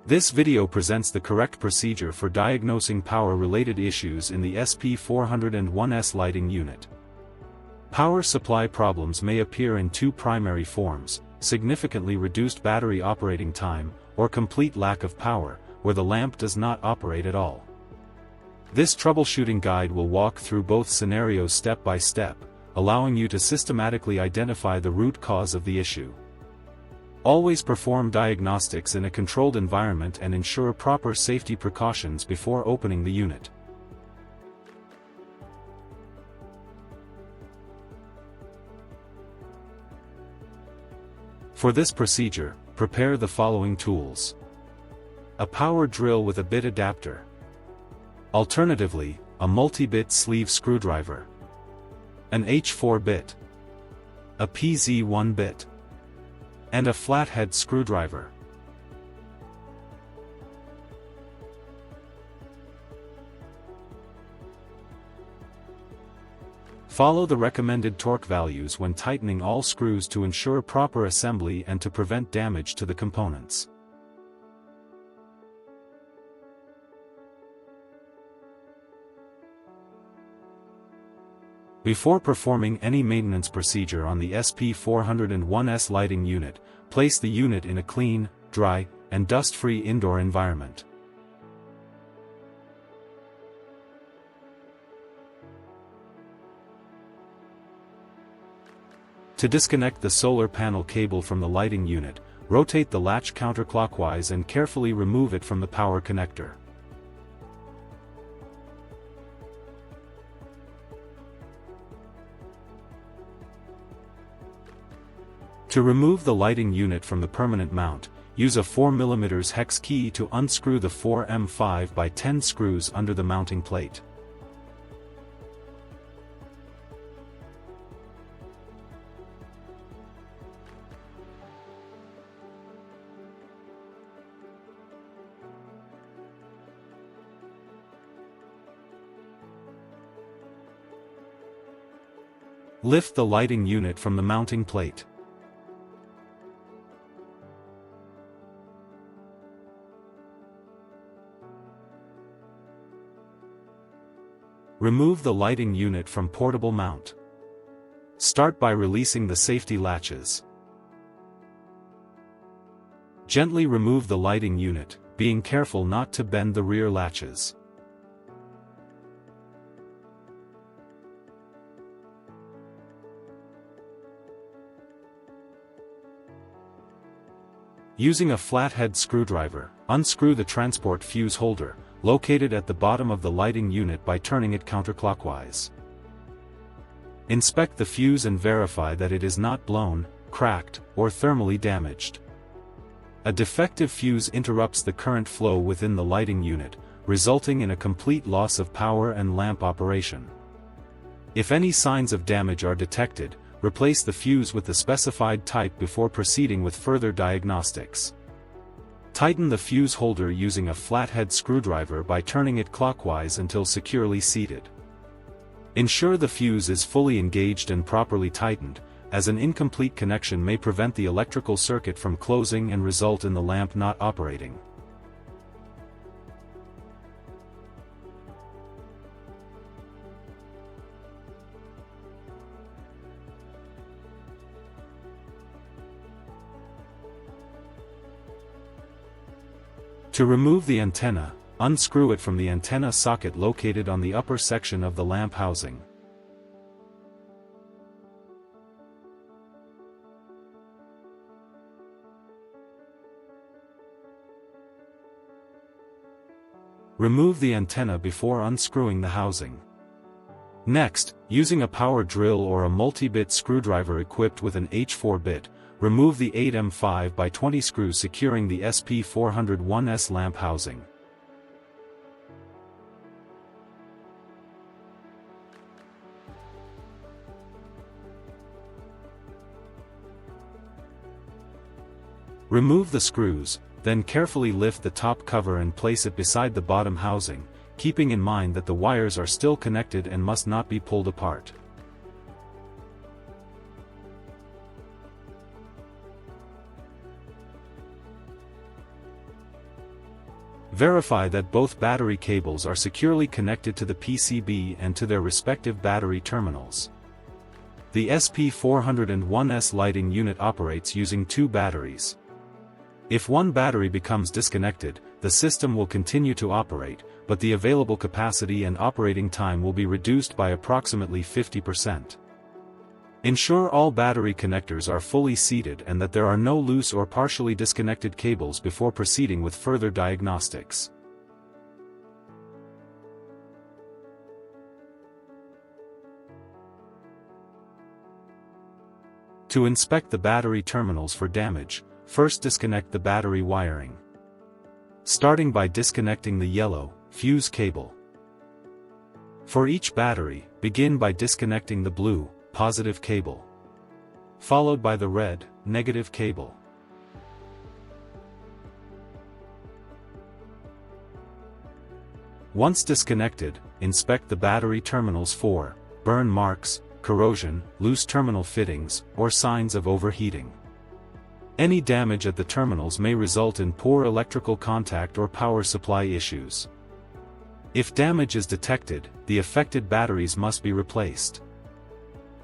This video presents the correct procedure for diagnosing power-related issues in the SP-401S Lighting Unit. Power supply problems may appear in two primary forms: significantly reduced battery operating time, or complete lack of power, where the lamp does not operate at all. This troubleshooting guide will walk through both scenarios step by step, allowing you to systematically identify the root cause of the issue. Always perform diagnostics in a controlled environment and ensure proper safety precautions before opening the unit. For this procedure, prepare the following tools: a power drill with a bit adapter. Alternatively, a multi-bit sleeve screwdriver. An H4 bit. A PZ1 bit. And a flathead screwdriver. Follow the recommended torque values when tightening all screws to ensure proper assembly and to prevent damage to the components. Before performing any maintenance procedure on the SP-401S lighting unit, place the unit in a clean, dry, and dust-free indoor environment. To disconnect the solar panel cable from the lighting unit, rotate the latch counterclockwise and carefully remove it from the power connector. To remove the lighting unit from the permanent mount, use a 4mm hex key to unscrew the 4M5x10 screws under the mounting plate. Lift the lighting unit from the mounting plate. Remove the lighting unit from portable mount. Start by releasing the safety latches. Gently remove the lighting unit, being careful not to bend the rear latches. Using a flathead screwdriver, unscrew the transport fuse holder, located at the bottom of the lighting unit by turning it counterclockwise. Inspect the fuse and verify that it is not blown, cracked, or thermally damaged. A defective fuse interrupts the current flow within the lighting unit, resulting in a complete loss of power and lamp operation. If any signs of damage are detected, replace the fuse with the specified type before proceeding with further diagnostics. Tighten the fuse holder using a flathead screwdriver by turning it clockwise until securely seated. Ensure the fuse is fully engaged and properly tightened, as an incomplete connection may prevent the electrical circuit from closing and result in the lamp not operating. To remove the antenna, unscrew it from the antenna socket located on the upper section of the lamp housing. Remove the antenna before unscrewing the housing. Next, using a power drill or a multi-bit screwdriver equipped with an H4 bit, remove the 8M5x20 screw securing the SP-401S lamp housing. Remove the screws, then carefully lift the top cover and place it beside the bottom housing, keeping in mind that the wires are still connected and must not be pulled apart. Verify that both battery cables are securely connected to the PCB and to their respective battery terminals. The SP-401S lighting unit operates using two batteries. If one battery becomes disconnected, the system will continue to operate, but the available capacity and operating time will be reduced by approximately 50%. Ensure all battery connectors are fully seated and that there are no loose or partially disconnected cables before proceeding with further diagnostics. To inspect the battery terminals for damage, first disconnect the battery wiring. Starting by disconnecting the yellow, fuse cable. For each battery, begin by disconnecting the blue, positive cable, followed by the red, negative cable. Once disconnected, inspect the battery terminals for burn marks, corrosion, loose terminal fittings, or signs of overheating. Any damage at the terminals may result in poor electrical contact or power supply issues. If damage is detected, the affected batteries must be replaced.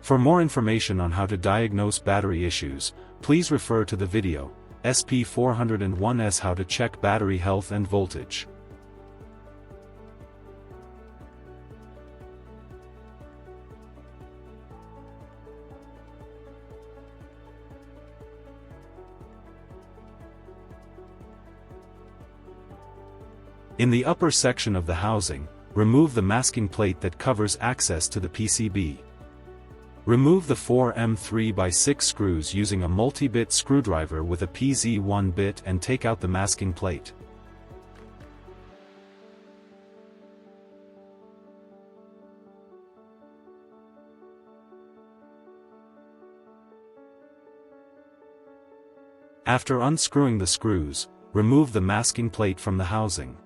For more information on how to diagnose battery issues, please refer to the video, SP-401S How to Check Battery Health and Voltage. In the upper section of the housing, remove the masking plate that covers access to the PCB. Remove the 4 M3x6 screws using a multi-bit screwdriver with a PZ1 bit and take out the masking plate. After unscrewing the screws, remove the masking plate from the housing.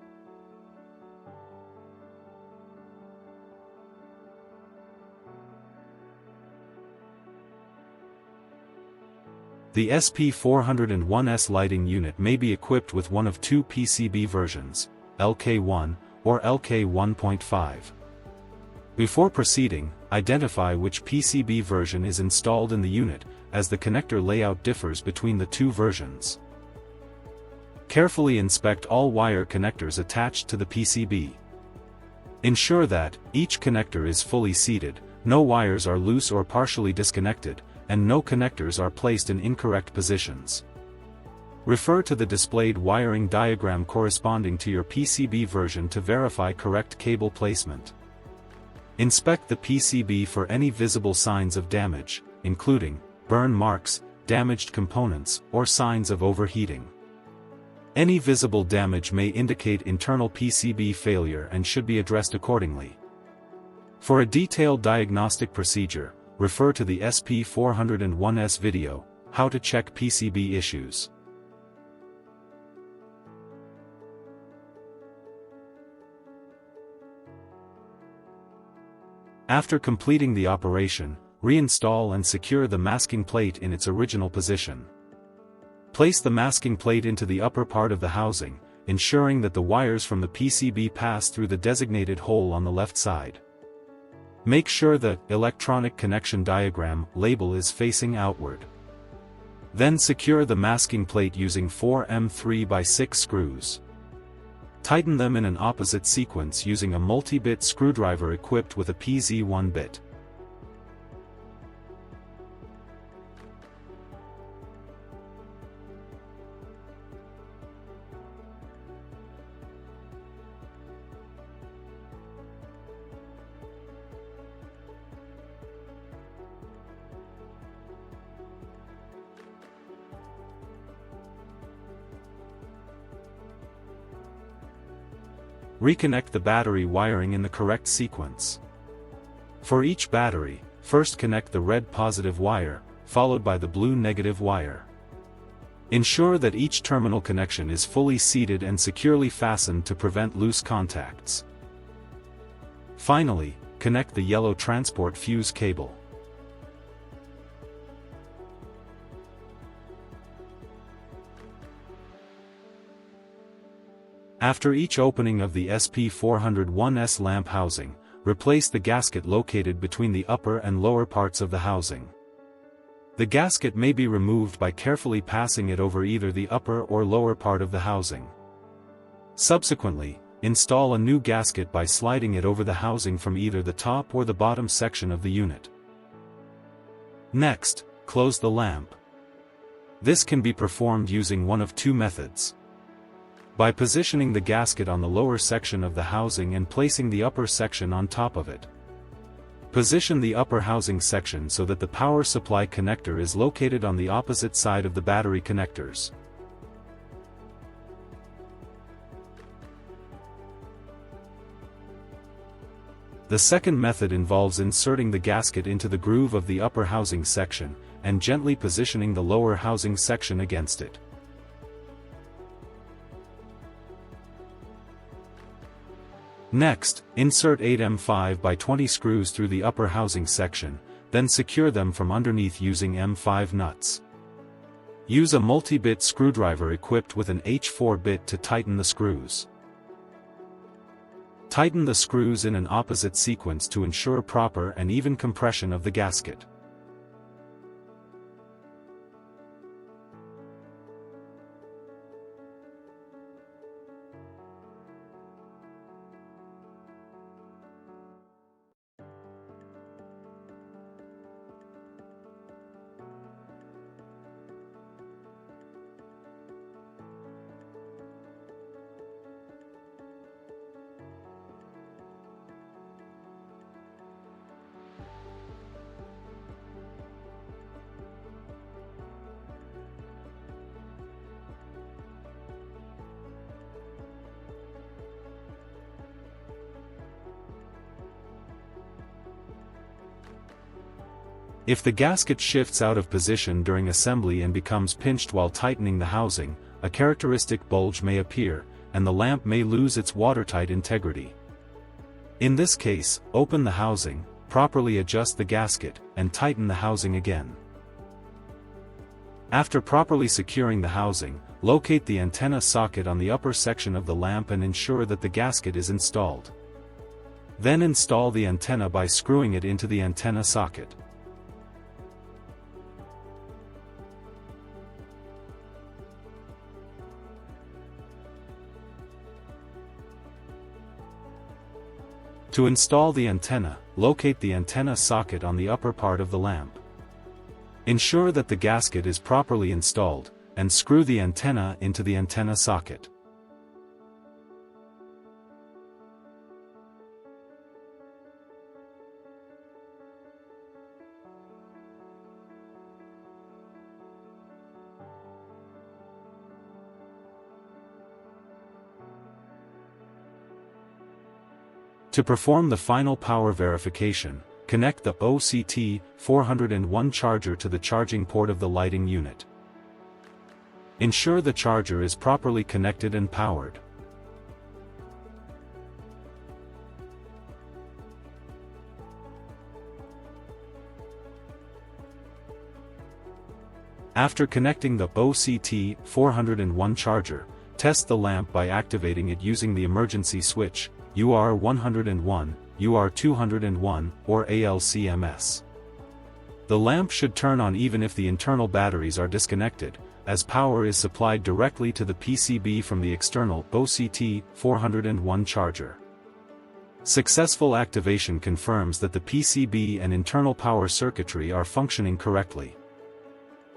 The SP-401S lighting unit may be equipped with one of two PCB versions, LK1 or LK1.5. Before proceeding, identify which PCB version is installed in the unit, as the connector layout differs between the two versions. Carefully inspect all wire connectors attached to the PCB. Ensure that each connector is fully seated, no wires are loose or partially disconnected, and no connectors are placed in incorrect positions. Refer to the displayed wiring diagram corresponding to your PCB version to verify correct cable placement. Inspect the PCB for any visible signs of damage, including burn marks, damaged components, or signs of overheating. Any visible damage may indicate internal PCB failure and should be addressed accordingly. For a detailed diagnostic procedure, refer to the SP-401S video, How to Check PCB Issues. After completing the operation, reinstall and secure the masking plate in its original position. Place the masking plate into the upper part of the housing, ensuring that the wires from the PCB pass through the designated hole on the left side. Make sure the electronic connection diagram label is facing outward. Then secure the masking plate using 4 M3x6 screws. Tighten them in an opposite sequence using a multi-bit screwdriver equipped with a PZ1 bit. Reconnect the battery wiring in the correct sequence. For each battery, first connect the red positive wire, followed by the blue negative wire. Ensure that each terminal connection is fully seated and securely fastened to prevent loose contacts. Finally, connect the yellow transport fuse cable. After each opening of the SP-401S lamp housing, replace the gasket located between the upper and lower parts of the housing. The gasket may be removed by carefully passing it over either the upper or lower part of the housing. Subsequently, install a new gasket by sliding it over the housing from either the top or the bottom section of the unit. Next, close the lamp. This can be performed using one of two methods. By positioning the gasket on the lower section of the housing and placing the upper section on top of it. Position the upper housing section so that the power supply connector is located on the opposite side of the battery connectors. The second method involves inserting the gasket into the groove of the upper housing section, and gently positioning the lower housing section against it. Next, insert 8 M5 by 20 screws through the upper housing section, then secure them from underneath using M5 nuts. Use a multi-bit screwdriver equipped with an H4 bit to tighten the screws. Tighten the screws in an opposite sequence to ensure proper and even compression of the gasket. If the gasket shifts out of position during assembly and becomes pinched while tightening the housing, a characteristic bulge may appear, and the lamp may lose its watertight integrity. In this case, open the housing, properly adjust the gasket, and tighten the housing again. After properly securing the housing, locate the antenna socket on the upper section of the lamp and ensure that the gasket is installed. Then install the antenna by screwing it into the antenna socket. To install the antenna, locate the antenna socket on the upper part of the lamp. Ensure that the gasket is properly installed, and screw the antenna into the antenna socket. To perform the final power verification, connect the OCT-401 charger to the charging port of the lighting unit. Ensure the charger is properly connected and powered. After connecting the OCT-401 charger, test the lamp by activating it using the emergency switch, UR101, UR201, or ALCMS. The lamp should turn on even if the internal batteries are disconnected, as power is supplied directly to the PCB from the external OCT-401 charger. Successful activation confirms that the PCB and internal power circuitry are functioning correctly.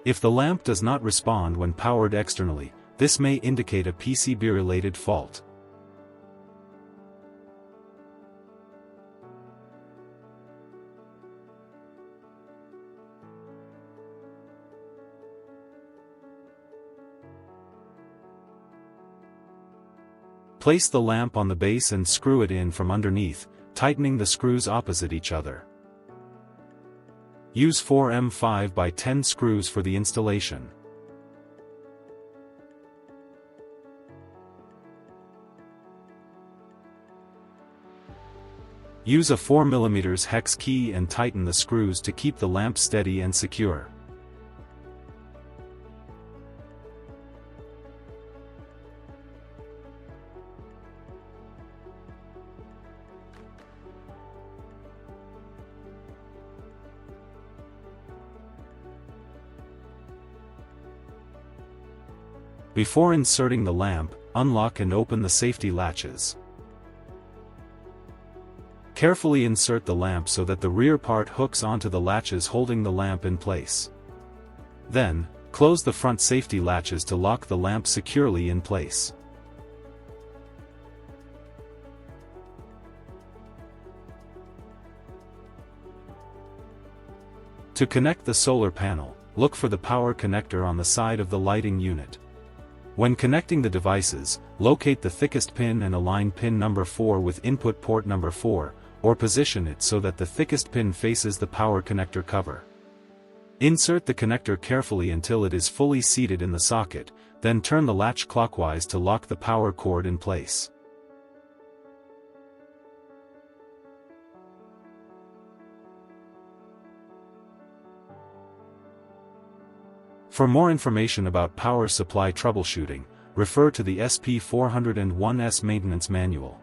If the lamp does not respond when powered externally, this may indicate a PCB-related fault. Place the lamp on the base and screw it in from underneath, tightening the screws opposite each other. Use 4 M5 by 10 screws for the installation. Use a 4 mm hex key and tighten the screws to keep the lamp steady and secure. Before inserting the lamp, unlock and open the safety latches. Carefully insert the lamp so that the rear part hooks onto the latches holding the lamp in place. Then, close the front safety latches to lock the lamp securely in place. To connect the solar panel, look for the power connector on the side of the lighting unit. When connecting the devices, locate the thickest pin and align pin number 4 with input port number 4, or position it so that the thickest pin faces the power connector cover. Insert the connector carefully until it is fully seated in the socket, then turn the latch clockwise to lock the power cord in place. For more information about power supply troubleshooting, refer to the SP-401S Maintenance Manual.